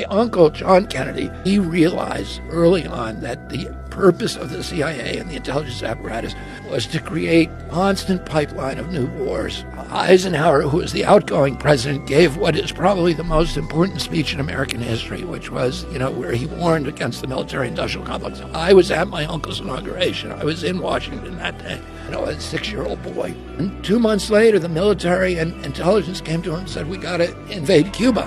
My uncle, John Kennedy, he realized early on that the purpose of the CIA and the intelligence apparatus was to create constant pipeline of new wars. Eisenhower, who was the outgoing president, gave what is probably the most important speech in American history, which was, where he warned against the military-industrial complex. I was at my uncle's inauguration. I was in Washington that day. A 6-year-old boy. And 2 months later, the military and intelligence came to him and said, we got to invade Cuba.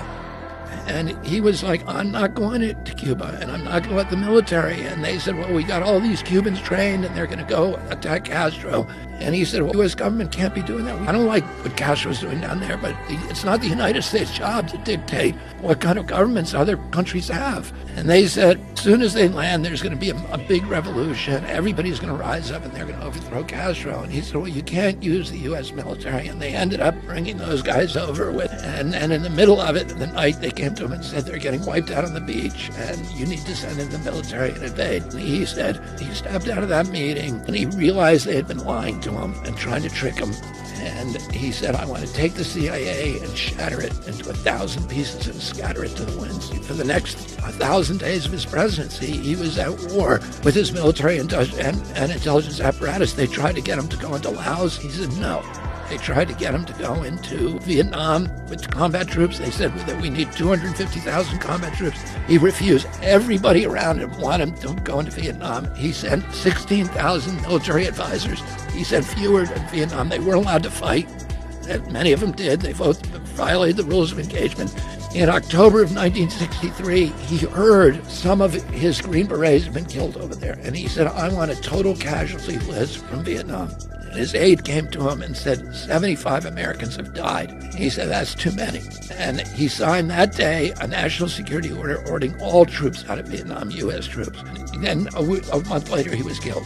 And he was like, I'm not going to Cuba, and I'm not going to let the military. And they said, well, we got all these Cubans trained, and they're going to go attack Castro. And he said, well, the U.S. government can't be doing that. I don't like what Castro's doing down there, but it's not the United States' job to dictate what kind of governments other countries have. And they said, as soon as they land, there's going to be a big revolution. Everybody's going to rise up, and they're going to overthrow Castro. And he said, well, you can't use the U.S. military. And they ended up bringing those guys over and in the middle of it, the night, they came to him and said, they're getting wiped out on the beach, and you need to send in the military and invade. And he said, he stepped out of that meeting, and he realized they had been lying to him and trying to trick him. And he said, I want to take the CIA and shatter it into 1,000 pieces and scatter it to the winds. For the next 1,000 days of his presidency, he was at war with his military and intelligence apparatus. They tried to get him to go into Laos. He said no. They tried to get him to go into Vietnam with combat troops. They said that we need 250,000 combat troops. He refused. Everybody around him wanted him to go into Vietnam. He sent 16,000 military advisors. He sent fewer to Vietnam. They weren't allowed to fight. Many of them did. They both violated the rules of engagement. In October of 1963, he heard some of his Green Berets had been killed over there. And he said, I want a total casualty list from Vietnam. His aide came to him and said, 75 Americans have died. He said, that's too many. And he signed that day a national security order ordering all troops out of Vietnam, U.S. troops. And then a month later, he was killed.